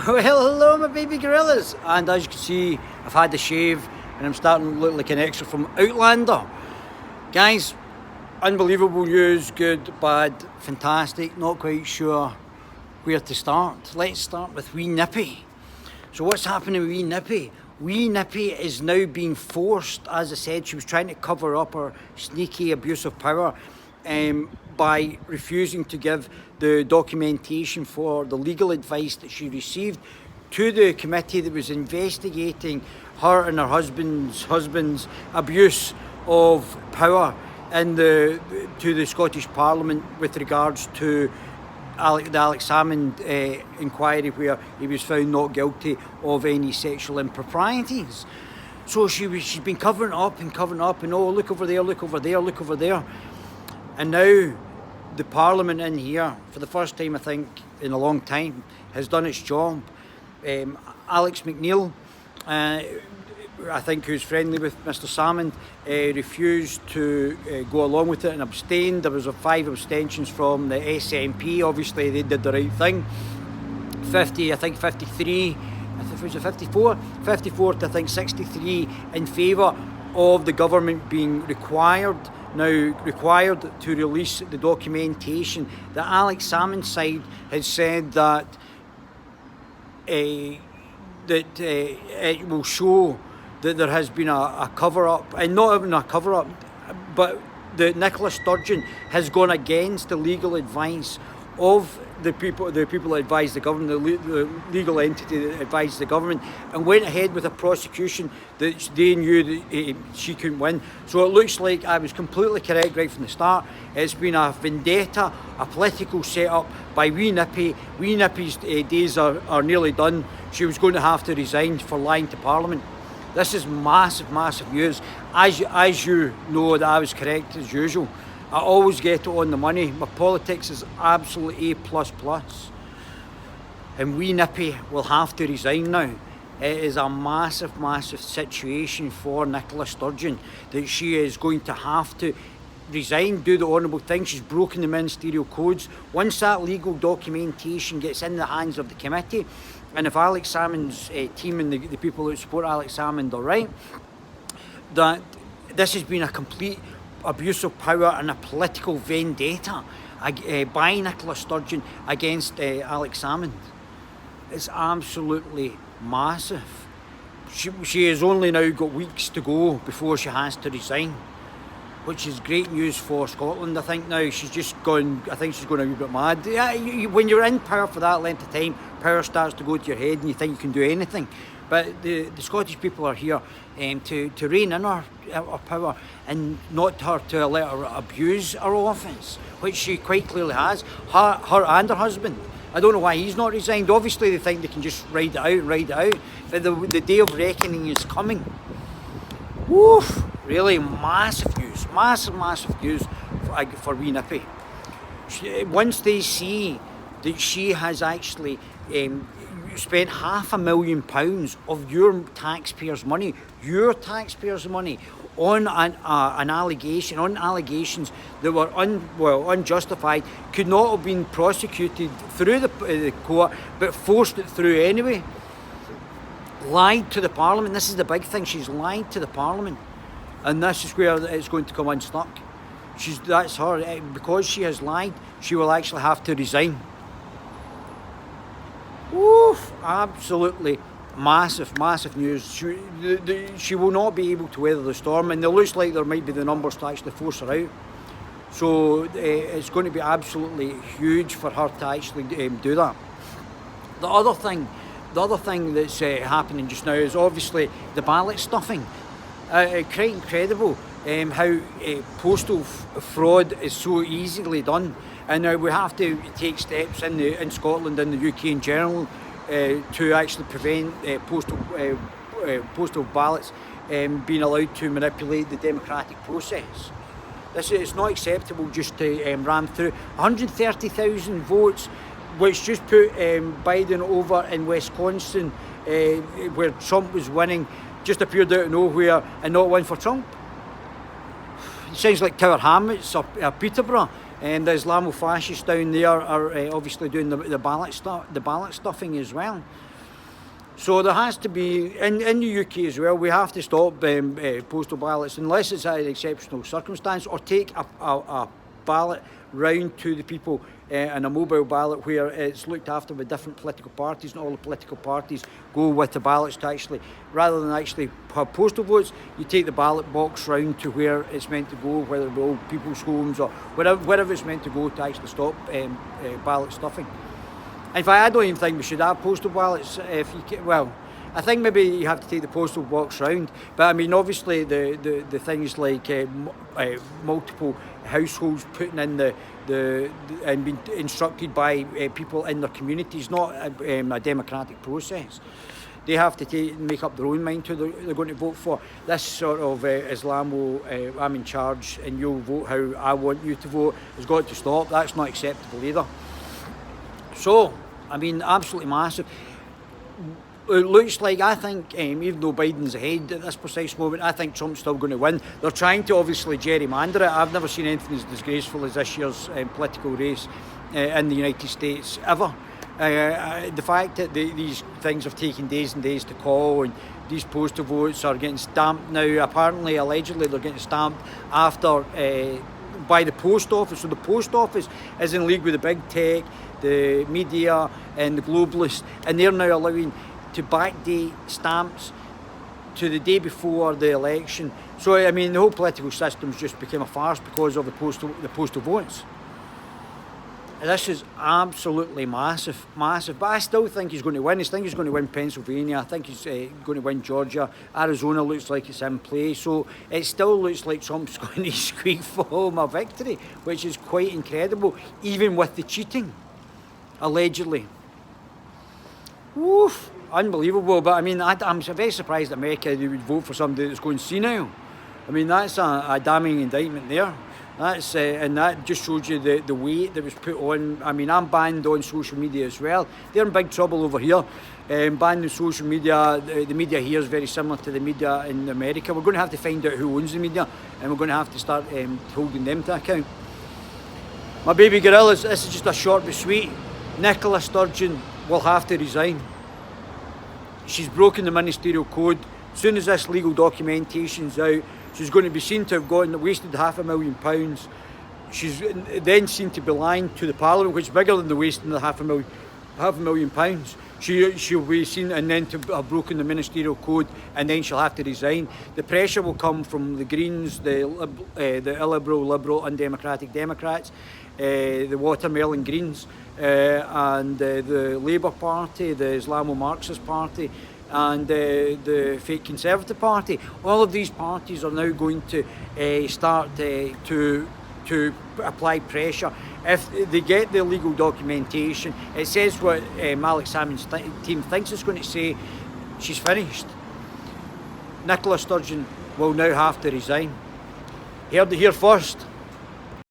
Well, hello my baby gorillas, and as you can see I've had the shave and I'm starting to look like an extra from Outlander. Guys, unbelievable news, good, bad, fantastic, not quite sure where to start. Let's start with wee Nippy. So what's happening with wee Nippy? Wee Nippy is now being forced, as I said, she was trying to cover up her sneaky abuse of power by refusing to give the documentation for the legal advice that she received to the committee that was investigating her and her husband's abuse of power to the Scottish Parliament with regards to the Alex Salmond inquiry, where he was found not guilty of any sexual improprieties. So she's been covering up, and oh, look over there, look over there, look over there. And now the Parliament in here, for the first time I think in a long time, has done its job. Alex McNeil, I think who's friendly with Mr Salmond, refused to go along with it and abstained. There was 5 abstentions from the SNP. Obviously they did the right thing. 53, was it 54? 54 to I think 63 in favour of the government being required to release the documentation. The Alex Salmond side has said that it will show that there has been a cover-up, and not even a cover-up, but that Nicola Sturgeon has gone against the legal advice of the people that advise the government, the legal entity that advised the government, and went ahead with a prosecution that they knew that she couldn't win. So it looks like I was completely correct right from the start. It's been a vendetta, a political set-up by wee Nippy. Wee Nippy's days are nearly done. She was going to have to resign for lying to Parliament. This is massive, massive news. As you know, that I was correct as usual. I always get it on the money. My politics is absolutely A++. And wee Nippy will have to resign now. It is a massive, massive situation for Nicola Sturgeon that she is going to have to resign, do the honourable thing. She's broken the ministerial codes. Once that legal documentation gets in the hands of the committee, and if Alex Salmond's team and the people that support Alex Salmond are right, that this has been a complete abuse of power and a political vendetta by Nicola Sturgeon against Alex Salmond. It's absolutely massive. She has only now got weeks to go before she has to resign, which is great news for Scotland. I think now she's just gone, I think she's going a wee bit mad. Yeah, when you're in power for that length of time, power starts to go to your head and you think you can do anything. But the Scottish people are here to rein in our power, and not her to let her abuse her office, which she quite clearly has. Her and her husband. I don't know why he's not resigned. Obviously they think they can just ride it out. But the day of reckoning is coming. Woof! Really massive news. Massive news for wee Nippy. Once they see that she has actually spent £500,000 of your taxpayers' money on allegations that were unjustified, could not have been prosecuted through the court, but forced it through anyway. Lied to the Parliament. This is the big thing. She's lied to the Parliament, and this is where it's going to come unstuck. That's her. Because she has lied, she will actually have to resign. Woof! Absolutely massive news. She will not be able to weather the storm, and it looks like there might be the numbers to actually force her out. So it's going to be absolutely huge for her to actually do that. The other thing that's happening just now is obviously the ballot stuffing. Quite incredible how postal fraud is so easily done. And now we have to take steps in Scotland and the UK in general to actually prevent postal ballots being allowed to manipulate the democratic process. It's not acceptable just to ram through 130,000 votes, which just put Biden over in Wisconsin, where Trump was winning, just appeared out of nowhere and not won for Trump. It sounds like Tower Hamlets or Peterborough. And the Islamo-fascists down there are obviously doing the ballot stuffing as well. So there has to be, in the UK as well, we have to stop postal ballots unless it's an exceptional circumstance, or take a ballot round to the people in a mobile ballot where it's looked after by different political parties, and all the political parties go with the ballots to actually, rather than actually have postal votes, you take the ballot box round to where it's meant to go, whether it be old people's homes or wherever it's meant to go, to actually stop ballot stuffing. In fact, I don't even think we should have postal ballots. Well, I think maybe you have to take the postal box round. But I mean, obviously, the things like multiple households putting in and being instructed by people in their communities, not a democratic process. They have to make up their own mind who they're going to vote for. This sort of Islamo, I'm in charge and you'll vote how I want you to vote, has got to stop. That's not acceptable either. So, I mean, absolutely massive. It looks like, I think, even though Biden's ahead at this precise moment, I think Trump's still going to win. They're trying to obviously gerrymander it. I've never seen anything as disgraceful as this year's political race in the United States, ever. The fact that these things have taken days and days to call, and these postal votes are getting stamped now, apparently, allegedly, they're getting stamped after by the post office. So the post office is in league with the big tech, the media and the globalists, and they're now allowing to backdate stamps to the day before the election. So I mean, the whole political system's just became a farce because of the postal votes. This is absolutely massive. But I still think he's going to win. I think he's going to win Pennsylvania. I think he's going to win Georgia. Arizona looks like it's in play. So it still looks like Trump's going to squeak for home a victory, which is quite incredible, even with the cheating, allegedly. Woof, unbelievable. But I mean, I'm very surprised that America would vote for somebody that's going senile. I mean, that's a damning indictment there. That's and that just shows you the weight that was put on. I mean, I'm banned on social media as well. They're in big trouble over here. Banned on social media. The media here is very similar to the media in America. We're going to have to find out who owns the media, and we're going to have to start holding them to account. My baby gorillas, this is just a short but sweet. Nicola Sturgeon will have to resign. She's broken the Ministerial Code. As soon as this legal documentation's out, she's going to be seen to have wasted £500,000. She's then seen to be lying to the Parliament, which is bigger than the wasting of the £500,000. She'll be seen and then to have broken the Ministerial Code, and then she'll have to resign. The pressure will come from the Greens, the illiberal, liberal, undemocratic Democrats, the watermelon Greens, and the Labour Party, the Islamo-Marxist Party, and the fake Conservative Party. All of these parties are now going to start to apply pressure. If they get the legal documentation, it says what Malik Salmond's team thinks it's going to say. She's finished. Nicola Sturgeon will now have to resign. Heard it here first.